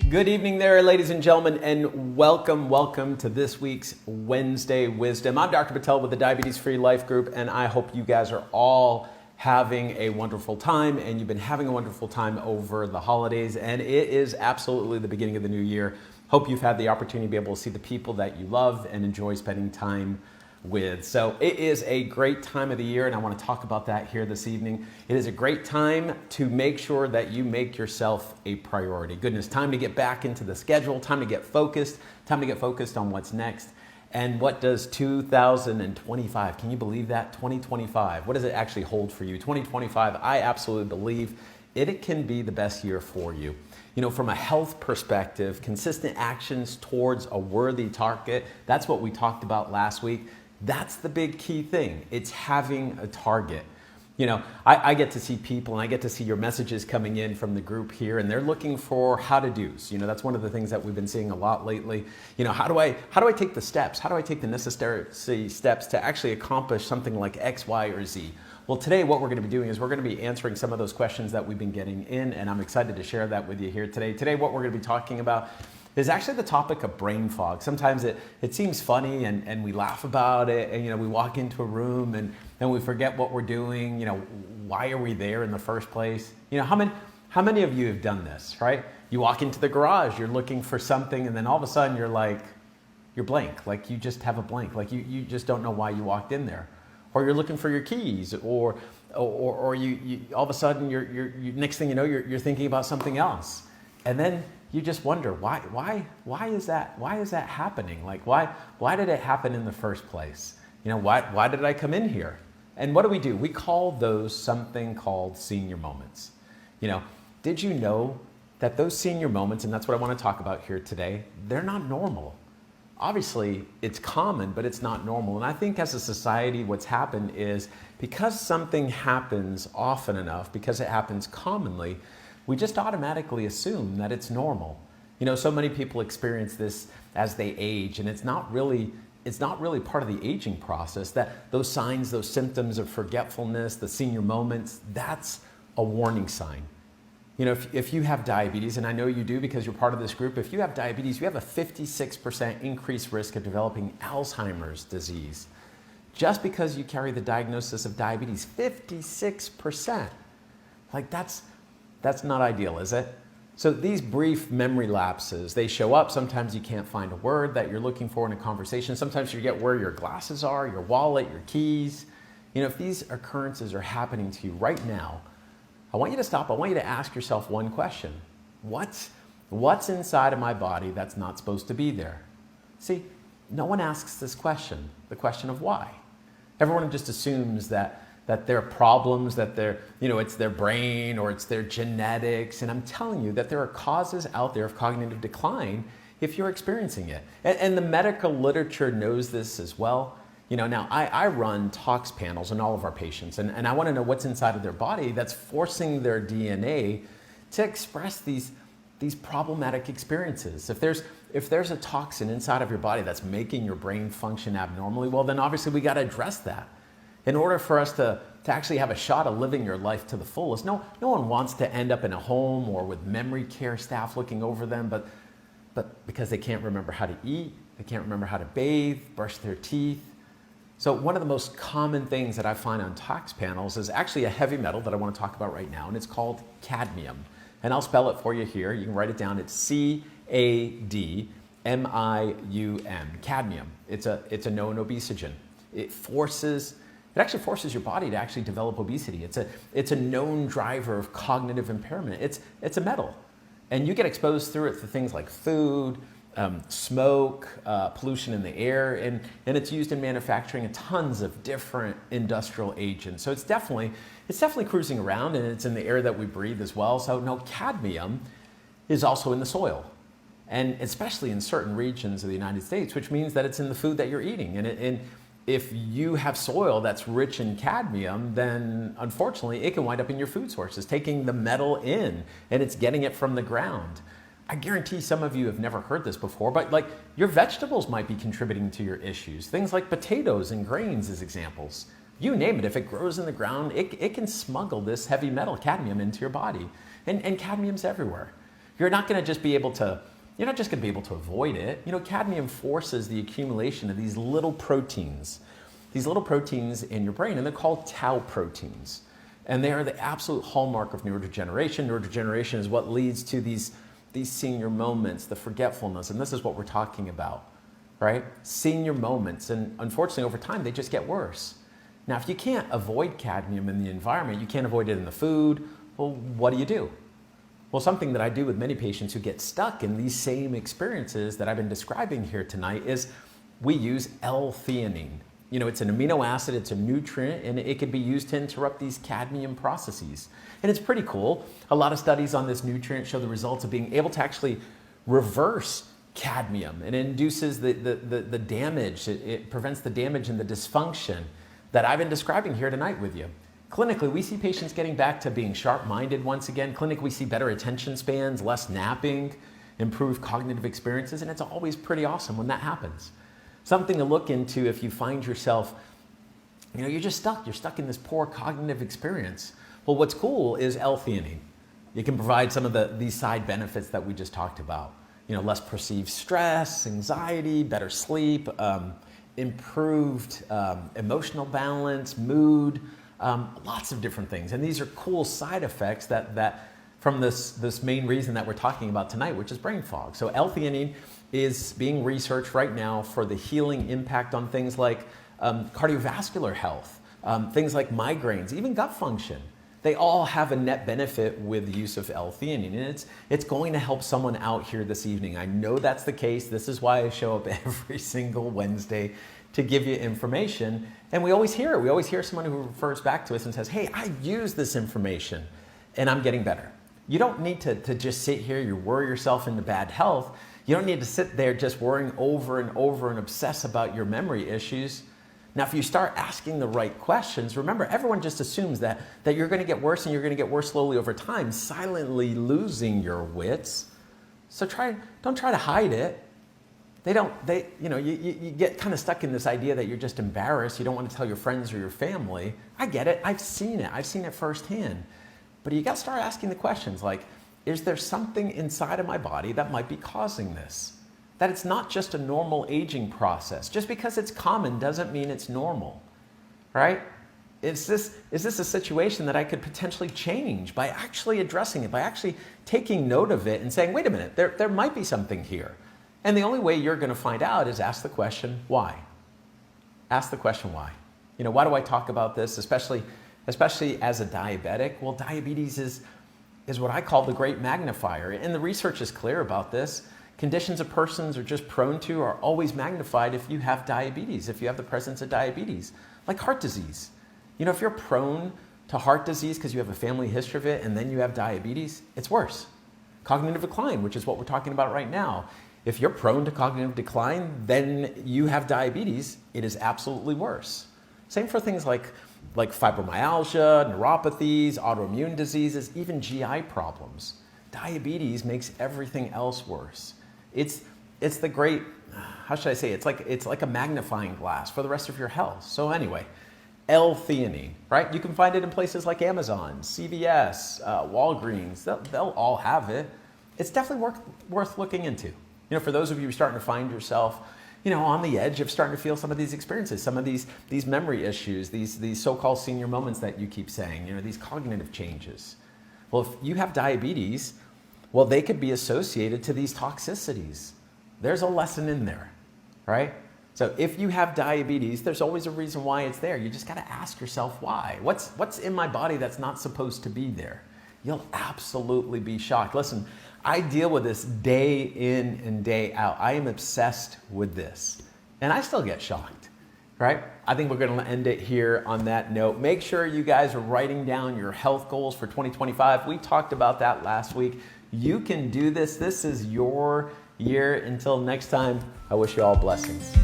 Good evening there, ladies and gentlemen, and welcome to this week's Wednesday Wisdom. I'm Dr. Botelho with the Diabetes Free Life Group, and I hope you guys are all having a wonderful time, and you've been having a wonderful time over the holidays, and it is absolutely the beginning of the new year. Hope you've had the opportunity to be able to see the people that you love and enjoy spending time with. So it is a great time of the year, and I want to talk about that here this evening. It is a great time to make sure that you make yourself a priority. Goodness, time to get back into the schedule, time to get focused on what's next. And what does 2025, can you believe that? 2025, what does it actually hold for you? 2025, I absolutely believe it can be the best year for you. You know, from a health perspective, consistent actions towards a worthy target, that's what we talked about last week. That's the big key thing. It's having a target. You know, I get to see people and I get to see your messages coming in from the group here, and they're looking for how-to-dos. You know, that's one of the things that we've been seeing a lot lately. You know, how do I take the steps? How do I take the necessary steps to actually accomplish something like X, Y, or Z? Well, today what we're going to be doing is we're going to be answering some of those questions that we've been getting in, and I'm excited to share that with you here today. Today what we're going to be talking about is actually the topic of brain fog. Sometimes it seems funny and we laugh about it, and you know, we walk into a room and we forget what we're doing. You know, why are we there in the first place? You know, how many of you have done this, right? You walk into the garage, you're looking for something, and then all of a sudden you're blank, like you just have a blank, like you just don't know why you walked in there. Or you're looking for your keys, or you all of a sudden you're next thing you know you're thinking about something else, and then you just wonder why is that happening? Like why did it happen in the first place? You know, why did I come in here? And what do? We call those something called senior moments. You know, did you know that those senior moments, and that's what I want to talk about here today, they're not normal. Obviously, it's common, but it's not normal. And I think as a society, what's happened is because something happens often enough, because it happens commonly, we just automatically assume that it's normal. You know, so many people experience this as they age, and it's not really part of the aging process. That those signs, those symptoms of forgetfulness, the senior moments, that's a warning sign. You know, if you have diabetes, and I know you do because you're part of this group, if you have diabetes, you have a 56% increased risk of developing Alzheimer's disease. Just because you carry the diagnosis of diabetes, 56%. Like that's not ideal, is it? So these brief memory lapses, they show up. Sometimes you can't find a word that you're looking for in a conversation. Sometimes you forget where your glasses are, your wallet, your keys. You know, if these occurrences are happening to you right now, I want you to stop. I want you to ask yourself one question. What's inside of my body that's not supposed to be there? See, no one asks this question, the question of why. Everyone just assumes that there are problems, that it's their brain or it's their genetics. And I'm telling you that there are causes out there of cognitive decline if you're experiencing it. And the medical literature knows this as well. You know, now I run tox panels on all of our patients, and I want to know what's inside of their body that's forcing their DNA to express these problematic experiences. If there's a toxin inside of your body that's making your brain function abnormally, well, then obviously we got to address that. In order for us to actually have a shot of living your life to the fullest, no one wants to end up in a home or with memory care staff looking over them, but because they can't remember how to eat, they can't remember how to bathe, brush their teeth. So one of the most common things that I find on tox panels is actually a heavy metal that I want to talk about right now, and it's called cadmium. And I'll spell it for you here. You can write it down. It's CADMIUM, cadmium. It's a known obesogen. It actually forces your body to actually develop obesity. It's a known driver of cognitive impairment. It's a metal, and you get exposed through it to things like food, smoke, pollution in the air, and it's used in manufacturing tons of different industrial agents. So it's definitely cruising around, and it's in the air that we breathe as well. So no, cadmium is also in the soil, and especially in certain regions of the United States, which means that it's in the food that you're eating. And if you have soil that's rich in cadmium, then unfortunately it can wind up in your food sources, taking the metal in, and it's getting it from the ground. I guarantee some of you have never heard this before, but like your vegetables might be contributing to your issues. Things like potatoes and grains as examples. You name it, if it grows in the ground, it can smuggle this heavy metal cadmium into your body. And cadmium's everywhere. you're not going to just be able to, you're not just going to be able to avoid it. You know, cadmium forces the accumulation of these little proteins in your brain, and they're called tau proteins. And they are the absolute hallmark of neurodegeneration. Neurodegeneration is what leads to these senior moments, the forgetfulness, and this is what we're talking about, right? Senior moments, and unfortunately over time they just get worse. Now, if you can't avoid cadmium in the environment, you can't avoid it in the food, well, what do? Well, something that I do with many patients who get stuck in these same experiences that I've been describing here tonight is we use L-theanine. You know, it's an amino acid, it's a nutrient, and it can be used to interrupt these cadmium processes. And it's pretty cool. A lot of studies on this nutrient show the results of being able to actually reverse cadmium. It induces the damage, it prevents the damage and the dysfunction that I've been describing here tonight with you. Clinically, we see patients getting back to being sharp-minded once again. Clinically, we see better attention spans, less napping, improved cognitive experiences, and it's always pretty awesome when that happens. Something to look into if you find yourself, you know, you're stuck in this poor cognitive experience. Well, what's cool is L-theanine. It can provide some of these side benefits that we just talked about. You know, less perceived stress, anxiety, better sleep, improved emotional balance, mood, lots of different things. And these are cool side effects that from this main reason that we're talking about tonight, which is brain fog. So L-theanine is being researched right now for the healing impact on things like cardiovascular health, things like migraines, even gut function. They all have a net benefit with the use of L-theanine, and it's going to help someone out here this evening. I know that's the case. This is why I show up every single Wednesday to give you information. And we always hear it. We always hear someone who refers back to us and says, hey, I use this information and I'm getting better. You don't need to just sit here, you worry yourself into bad health. You don't need to sit there just worrying over and over and obsess about your memory issues. Now, if you start asking the right questions, remember, everyone just assumes that you're going to get worse and you're going to get worse slowly over time, silently losing your wits. So don't try to hide it. You get kind of stuck in this idea that you're just embarrassed. You don't want to tell your friends or your family. I get it. I've seen it firsthand. But you got to start asking the questions like, is there something inside of my body that might be causing this? That it's not just a normal aging process. Just because it's common doesn't mean it's normal, right? Is this a situation that I could potentially change by actually addressing it, by actually taking note of it and saying, wait a minute, there might be something here. And the only way you're going to find out is ask the question, why? Ask the question, why? You know, why do I talk about this, especially as a diabetic? Well, diabetes is what I call the great magnifier. And the research is clear about this. Conditions a persons are just prone to are always magnified if you have diabetes, if you have the presence of diabetes, like heart disease. You know, if you're prone to heart disease because you have a family history of it and then you have diabetes, it's worse. Cognitive decline, which is what we're talking about right now. If you're prone to cognitive decline, then you have diabetes, it is absolutely worse. Same for things like fibromyalgia, neuropathies, autoimmune diseases, even GI problems. Diabetes makes everything else worse. It's the great, how should I say, it's like a magnifying glass for the rest of your health. So anyway, L-theanine, right? You can find it in places like Amazon, CVS, Walgreens, they'll all have it. It's definitely worth looking into. You know, for those of you who are starting to find yourself, you know, on the edge of starting to feel some of these experiences, some of these memory issues, these so-called senior moments that you keep saying, you know, these cognitive changes. Well, if you have diabetes, well, they could be associated to these toxicities. There's a lesson in there, right? So if you have diabetes, there's always a reason why it's there. You just got to ask yourself why. What's in my body that's not supposed to be there? You'll absolutely be shocked. Listen, I deal with this day in and day out. I am obsessed with this. And I still get shocked, right? I think we're going to end it here on that note. Make sure you guys are writing down your health goals for 2025. We talked about that last week. You can do this. This is your year. Until next time, I wish you all blessings.